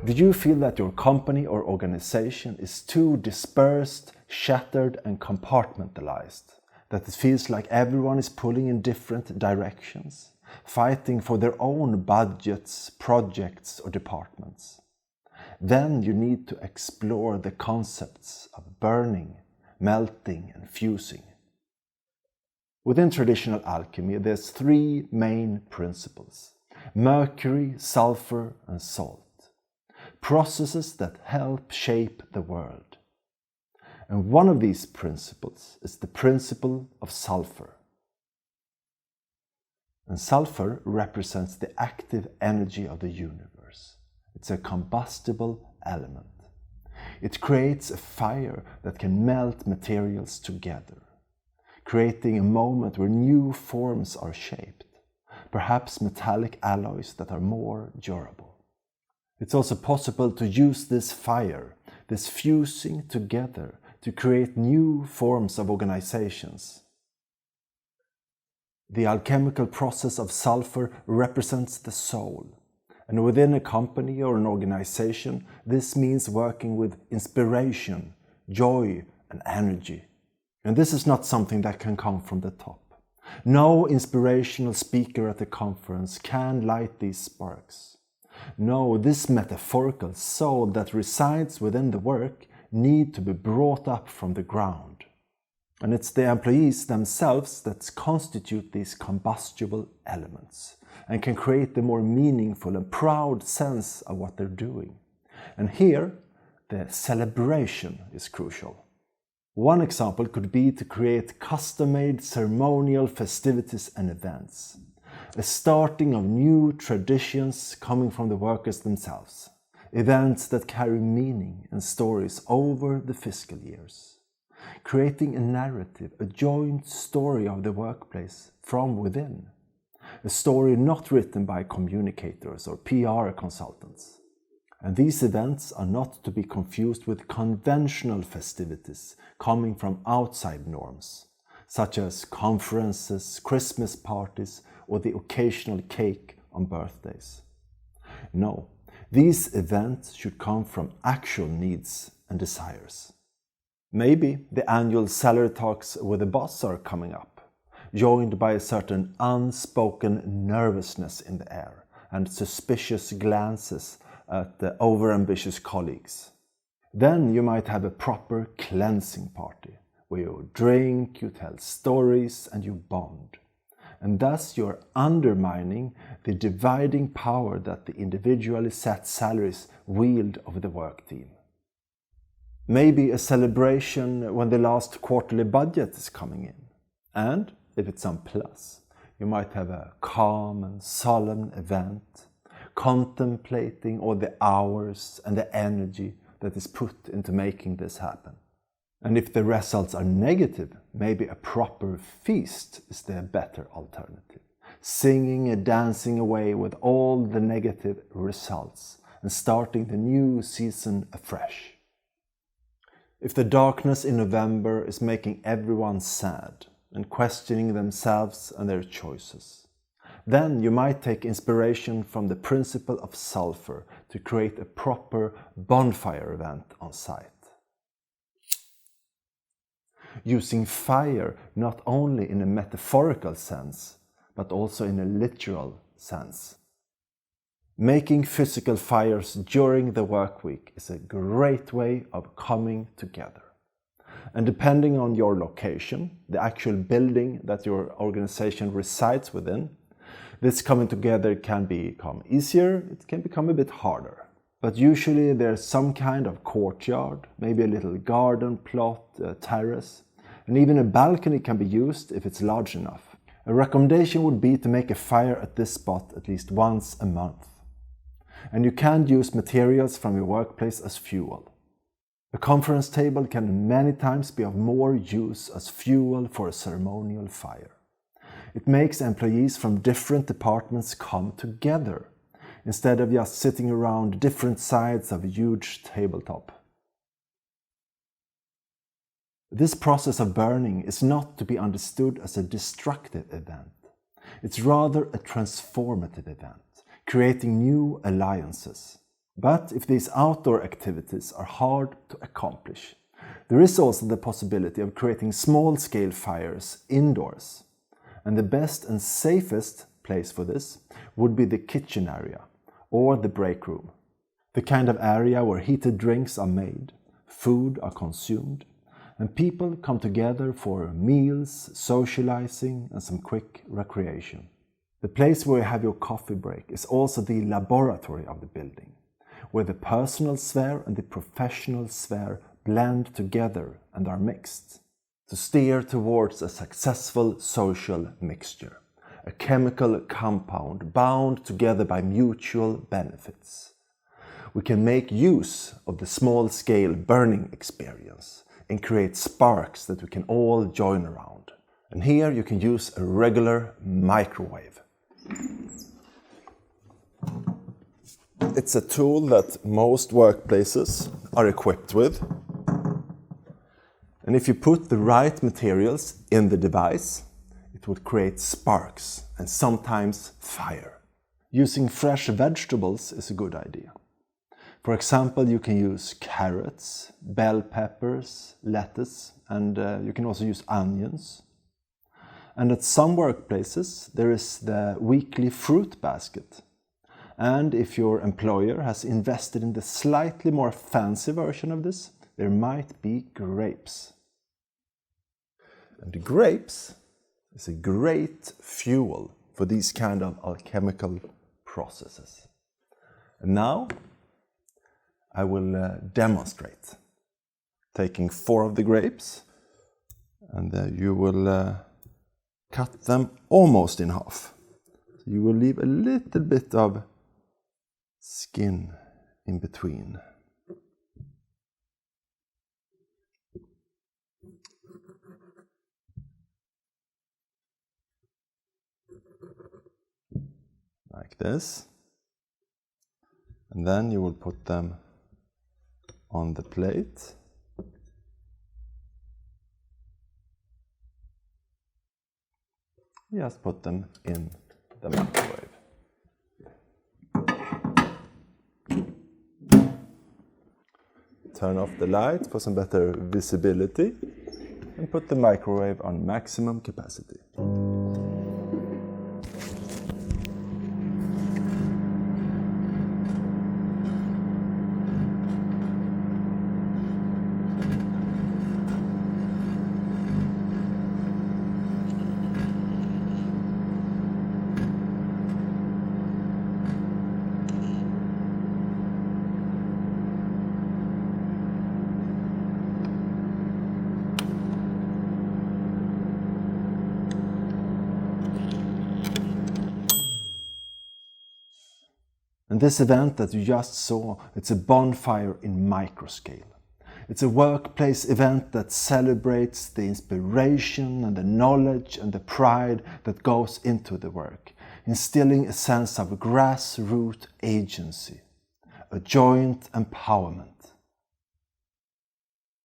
Do you feel that your company or organization is too dispersed, shattered and compartmentalized? That it feels like everyone is pulling in different directions, fighting for their own budgets, projects or departments? Then you need to explore the concepts of burning, melting and fusing. Within traditional alchemy, there's three main principles: mercury, sulfur and salt. Processes that help shape the world. And one of these principles is the principle of sulfur. And sulfur represents the active energy of the universe. It's a combustible element. It creates a fire that can melt materials together, creating a moment where new forms are shaped, perhaps metallic alloys that are more durable. It's also possible to use this fire, this fusing together, to create new forms of organizations. The alchemical process of sulfur represents the soul, and within a company or an organization, this means working with inspiration, joy, and energy. And this is not something that can come from the top. No inspirational speaker at the conference can light these sparks. No, this metaphorical soul that resides within the work need to be brought up from the ground. And it's the employees themselves that constitute these combustible elements and can create a more meaningful and proud sense of what they're doing. And here, the celebration is crucial. One example could be to create custom-made ceremonial festivities and events. A starting of new traditions coming from the workers themselves. Events that carry meaning and stories over the fiscal years. Creating a narrative, a joint story of the workplace from within. A story not written by communicators or PR consultants. And these events are not to be confused with conventional festivities coming from outside norms, such as conferences, Christmas parties, or the occasional cake on birthdays. No, these events should come from actual needs and desires. Maybe the annual salary talks with the boss are coming up, joined by a certain unspoken nervousness in the air and suspicious glances at the overambitious colleagues. Then you might have a proper cleansing party, where you drink, you tell stories and you bond. And thus you're undermining the dividing power that the individually set salaries wield over the work team. Maybe a celebration when the last quarterly budget is coming in. And if it's on plus, you might have a calm and solemn event, contemplating all the hours and the energy that is put into making this happen. And if the results are negative, maybe a proper feast is the better alternative. Singing and dancing away with all the negative results and starting the new season afresh. If the darkness in November is making everyone sad and questioning themselves and their choices, then you might take inspiration from the principle of sulfur to create a proper bonfire event on site. Using fire not only in a metaphorical sense, but also in a literal sense. Making physical fires during the work week is a great way of coming together. And depending on your location, the actual building that your organization resides within, this coming together can become easier, it can become a bit harder. But usually there's some kind of courtyard, maybe a little garden plot, a terrace, and even a balcony can be used if it's large enough. A recommendation would be to make a fire at this spot at least once a month. And you can use materials from your workplace as fuel. A conference table can many times be of more use as fuel for a ceremonial fire. It makes employees from different departments come together, instead of just sitting around different sides of a huge tabletop. This process of burning is not to be understood as a destructive event. It's rather a transformative event, creating new alliances. But if these outdoor activities are hard to accomplish, there is also the possibility of creating small-scale fires indoors. And the best and safest place for this would be the kitchen area or the break room. The kind of area where heated drinks are made, food are consumed, and people come together for meals, socializing, and some quick recreation. The place where you have your coffee break is also the laboratory of the building, where the personal sphere and the professional sphere blend together and are mixed, to steer towards a successful social mixture, a chemical compound bound together by mutual benefits. We can make use of the small-scale burning experience and create sparks that we can all join around. And here you can use a regular microwave. It's a tool that most workplaces are equipped with. And if you put the right materials in the device, it would create sparks and sometimes fire. Using fresh vegetables is a good idea. For example, you can use carrots, bell peppers, lettuce, and you can also use onions. And at some workplaces, there is the weekly fruit basket. And if your employer has invested in the slightly more fancy version of this, there might be grapes. And the grapes is a great fuel for these kind of alchemical processes. And now I will demonstrate. Taking 4 of the grapes, and you will cut them almost in half. So you will leave a little bit of skin in between. Like this. And then you will put them on the plate. Just put them in the microwave. Turn off the light for some better visibility and put the microwave on maximum capacity. And this event that you just saw, it's a bonfire in microscale. It's a workplace event that celebrates the inspiration and the knowledge and the pride that goes into the work, instilling a sense of grassroots agency, a joint empowerment.